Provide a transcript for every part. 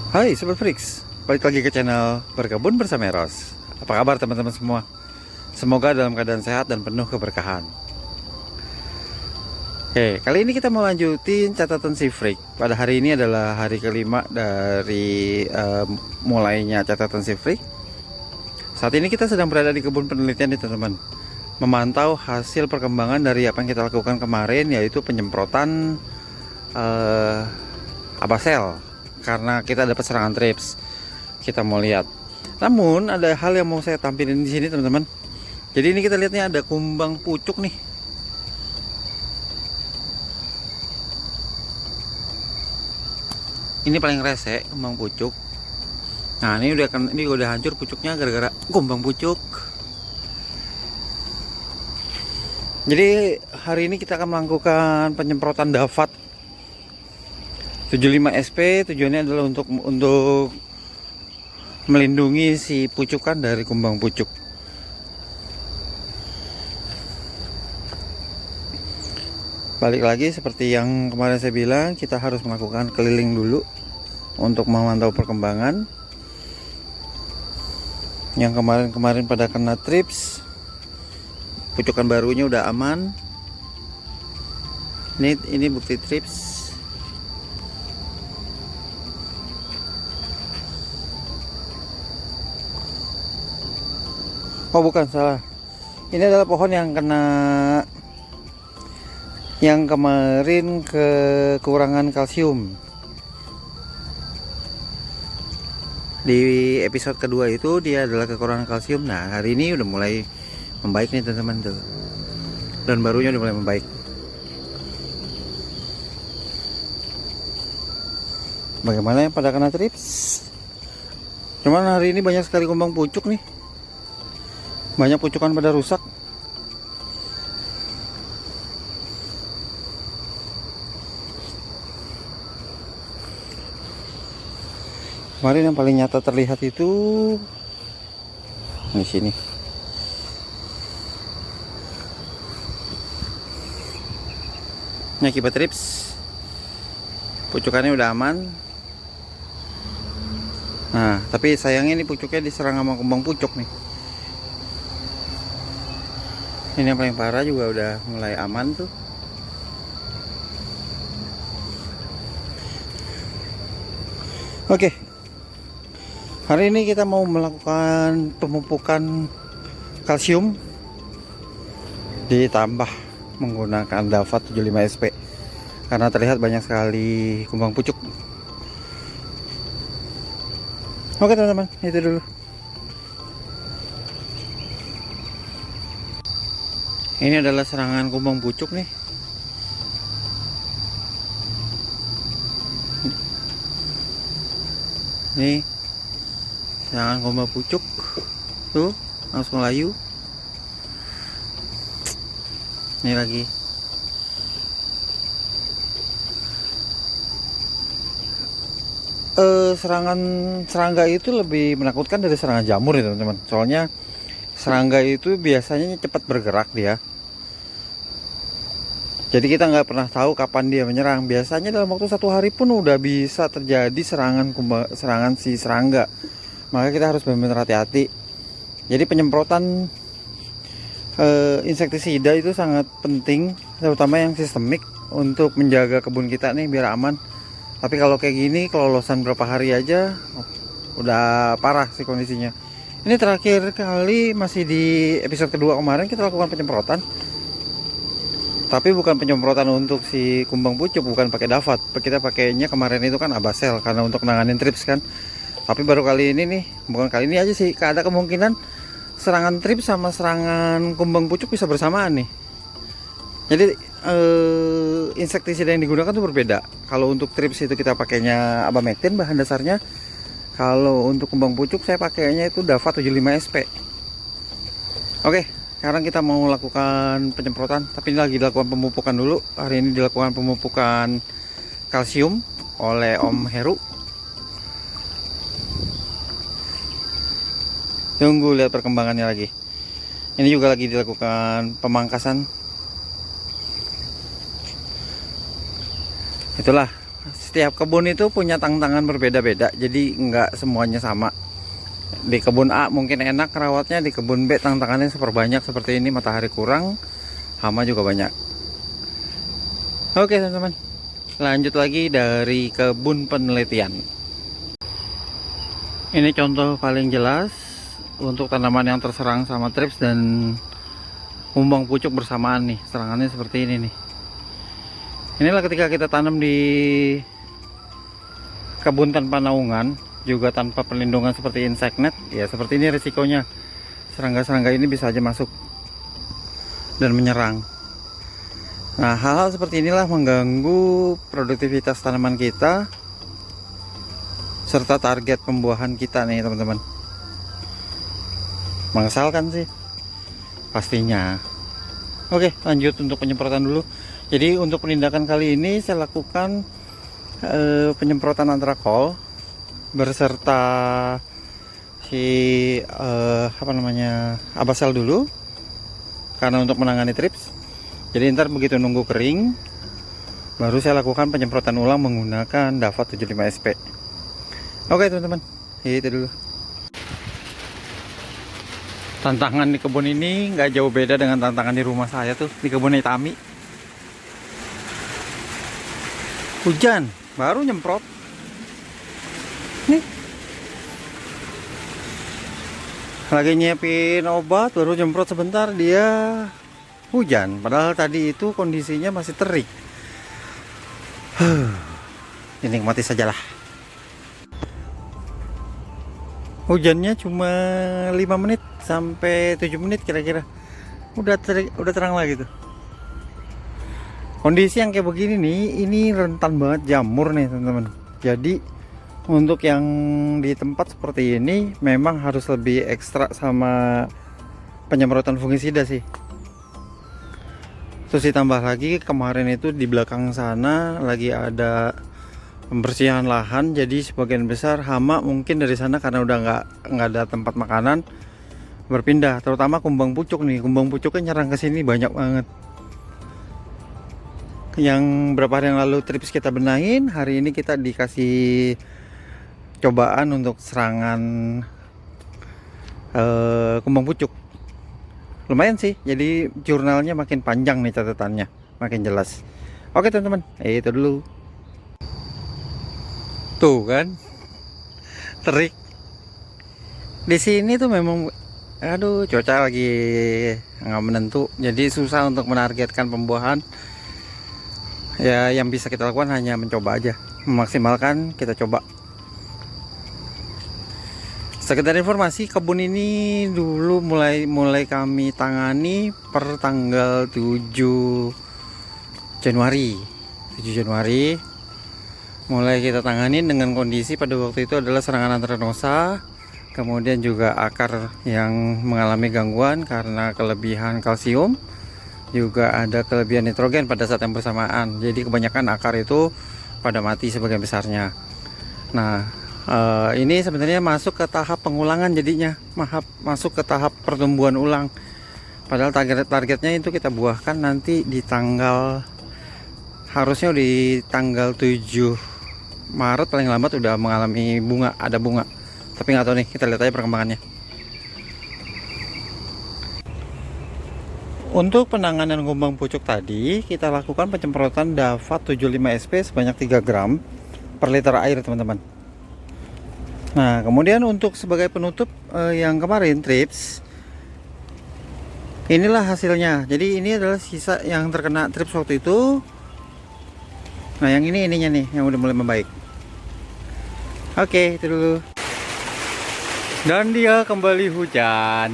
Hai Sobat Freaks, balik lagi ke channel Berkebun Bersama Eros. Apa kabar teman-teman semua? Semoga dalam keadaan sehat dan penuh keberkahan. Oke, kali ini kita mau lanjutin catatan si Freak. Pada hari ini adalah hari kelima dari mulainya catatan si Freak. Saat ini kita sedang berada di kebun penelitian nih teman-teman, memantau hasil perkembangan dari apa yang kita lakukan kemarin, yaitu penyemprotan abasel karena kita dapat serangan trips. Kita mau lihat. Namun ada hal yang mau saya tampilin di sini teman-teman. Jadi ini kita lihatnya ada kumbang pucuk nih. Ini paling rese kumbang pucuk. Nah ini udah hancur pucuknya gara-gara kumbang pucuk. Jadi hari ini kita akan melakukan penyemprotan Davat 75 SP. Tujuannya adalah untuk melindungi si pucukan dari kumbang pucuk. Balik lagi seperti yang kemarin saya bilang, kita harus melakukan keliling dulu untuk memantau perkembangan. Yang kemarin pada kena trips, pucukan barunya udah aman. Ini bukti trips. Oh bukan, salah. Ini adalah pohon yang kena, yang kemarin kekurangan kalsium. Di episode kedua itu dia adalah kekurangan kalsium. Nah hari ini udah mulai membaik nih teman-teman tuh. Dan barunya udah mulai membaik. Bagaimana yang pada kena trips? Cuman hari ini banyak sekali kumbang pucuk nih. Banyak pucukan pada rusak. Kemarin yang paling nyata terlihat itu di sini. Ini akibat trips. Pucukannya udah aman. Nah, tapi sayangnya ini pucuknya diserang sama kumbang pucuk nih. Ini yang paling parah juga udah mulai aman tuh. Oke. Hari ini kita mau melakukan pemupukan kalsium ditambah menggunakan Davat 75 SP karena terlihat banyak sekali kumbang pucuk. Oke teman-teman, itu dulu. Ini adalah serangan kumbang pucuk nih. Nih serangan kumbang pucuk tuh langsung layu. Ini lagi. Serangan serangga itu lebih menakutkan dari serangan jamur ya teman-teman. Soalnya serangga itu biasanya cepat bergerak dia. Jadi kita nggak pernah tahu kapan dia menyerang. Biasanya dalam waktu 1 hari pun udah bisa terjadi serangan si serangga. Maka kita harus benar-benar hati-hati. Jadi penyemprotan insektisida itu sangat penting, terutama yang sistemik untuk menjaga kebun kita nih biar aman. Tapi kalau kayak gini, kelolosan berapa hari aja udah parah sih kondisinya. Ini terakhir kali masih di episode kedua kemarin kita lakukan penyemprotan. Tapi bukan penyemprotan untuk si kumbang pucuk, bukan pakai Davat. Kita pakainya kemarin itu kan abasel karena untuk nanganin trips kan. Tapi baru kali ini nih, bukan kali ini aja sih, ada kemungkinan serangan trips sama serangan kumbang pucuk bisa bersamaan nih. Jadi insektisida yang digunakan tuh berbeda. Kalau untuk trips itu kita pakainya abamectin bahan dasarnya. Kalau untuk kumbang pucuk saya pakainya itu Davat 75 SP. Oke. Sekarang kita mau lakukan penyemprotan, tapi ini lagi dilakukan pemupukan dulu. Hari ini dilakukan pemupukan kalsium oleh Om Heru. Tunggu lihat perkembangannya lagi. Ini juga lagi dilakukan pemangkasan. Itulah setiap kebun itu punya tantangan berbeda-beda, jadi nggak semuanya sama. Di kebun A mungkin enak rawatnya, di kebun B tantangannya super banyak seperti ini, matahari kurang, hama juga banyak. Oke teman-teman, lanjut lagi dari kebun penelitian. Ini contoh paling jelas untuk tanaman yang terserang sama trips dan kumbang pucuk bersamaan nih, serangannya seperti ini nih. Inilah ketika kita tanam di kebun tanpa naungan, juga tanpa perlindungan seperti insect net, ya seperti ini risikonya. Serangga-serangga ini bisa aja masuk dan menyerang. Nah, hal-hal seperti inilah mengganggu produktivitas tanaman kita serta target pembuahan kita nih teman-teman. Mengesalkan sih pastinya. Oke, lanjut untuk penyemprotan dulu. Jadi untuk penindakan kali ini saya lakukan penyemprotan antrakol berserta si abasel dulu, karena untuk menangani trips. Jadi ntar begitu nunggu kering baru saya lakukan penyemprotan ulang menggunakan Davat 75 SP. Oke teman-teman, itu dulu. Tantangan di kebun ini nggak jauh beda dengan tantangan di rumah saya tuh, di kebun Itami. Hujan, baru nyemprot. Nih. Lagi nyiapin obat, baru nyemprot sebentar dia hujan. Padahal tadi itu kondisinya masih terik. Dinikmati sajalah. Hujannya cuma 5 menit sampai 7 menit kira-kira. Udah terang lagi tuh. Kondisi yang kayak begini nih, ini rentan banget jamur nih teman-teman. Jadi untuk yang di tempat seperti ini memang harus lebih ekstra sama penyemprotan fungisida sih. Terus ditambah lagi kemarin itu di belakang sana lagi ada pembersihan lahan, jadi sebagian besar hama mungkin dari sana karena udah nggak ada tempat makanan berpindah, terutama kumbang pucuk nih. Kumbang pucuknya nyerang ke sini banyak banget. Yang berapa hari yang lalu trips kita benahin, hari ini kita dikasih cobaan untuk serangan kumbang pucuk. Lumayan sih, jadi jurnalnya makin panjang nih, catatannya makin jelas. Oke teman-teman, itu dulu. Tuh kan, terik. Di sini tuh memang, aduh, cuaca lagi nggak menentu, jadi susah untuk menargetkan pembuahan. Ya yang bisa kita lakukan hanya mencoba aja, memaksimalkan kita coba. Sekedar informasi, kebun ini dulu mulai kami tangani per tanggal 7 Januari mulai kita tangani dengan kondisi pada waktu itu adalah serangan antranosa, kemudian juga akar yang mengalami gangguan karena kelebihan kalsium, juga ada kelebihan nitrogen pada saat yang bersamaan. Jadi kebanyakan akar itu pada mati sebagian besarnya. Nah, ini sebenarnya masuk ke tahap pengulangan, jadinya masuk ke tahap pertumbuhan ulang. Padahal targetnya itu kita buahkan nanti di tanggal, harusnya di tanggal 7 Maret paling lambat udah mengalami bunga, ada bunga. Tapi nggak tahu nih, kita lihat aja perkembangannya. Untuk penanganan kumbang pucuk tadi, kita lakukan penyemprotan Davat 75 SP sebanyak 3 gram per liter air teman-teman. Nah, kemudian untuk sebagai penutup yang kemarin trips, inilah hasilnya. Jadi ini adalah sisa yang terkena trips waktu itu. Nah, yang ininya nih yang udah mulai membaik. Oke, itu dulu. Dan dia kembali hujan.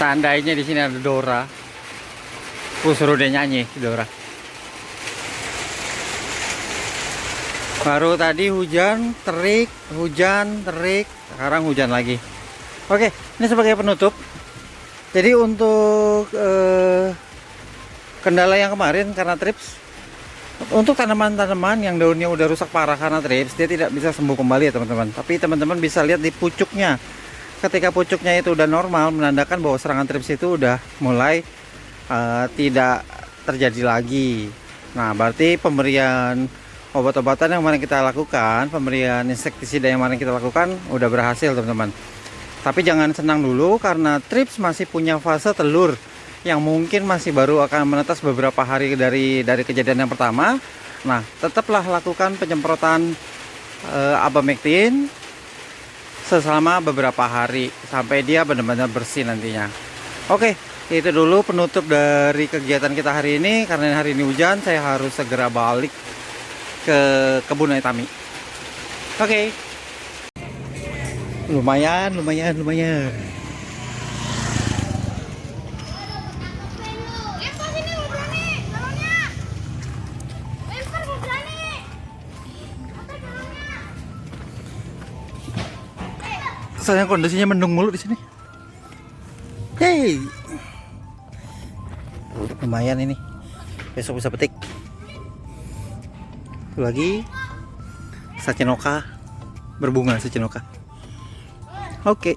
Seandainya di sini ada Dora, suruh dia nyanyi Dora. Baru tadi hujan terik, sekarang hujan lagi. Oke, ini sebagai penutup. Jadi untuk kendala yang kemarin karena trips, untuk tanaman-tanaman yang daunnya udah rusak parah karena trips, dia tidak bisa sembuh kembali ya teman-teman. Tapi teman-teman bisa lihat di pucuknya. Ketika pucuknya itu udah normal, menandakan bahwa serangan trips itu udah mulai tidak terjadi lagi. Nah, berarti pemberian obat-obatan yang kemarin kita lakukan, pemberian insektisida yang kemarin kita lakukan udah berhasil, teman-teman. Tapi jangan senang dulu karena trips masih punya fase telur yang mungkin masih baru akan menetas beberapa hari dari kejadian yang pertama. Nah, tetaplah lakukan penyemprotan abamectin selama beberapa hari sampai dia benar-benar bersih nantinya. Oke, itu dulu penutup dari kegiatan kita hari ini. Karena hari ini hujan, saya harus segera balik ke kebun Itami. Oke. Lumayan. Sayang kondisinya mendung mulu di sini. Hey, lumayan ini. Besok bisa petik. Lagi Sacenoka berbunga Sacenoka. Oke.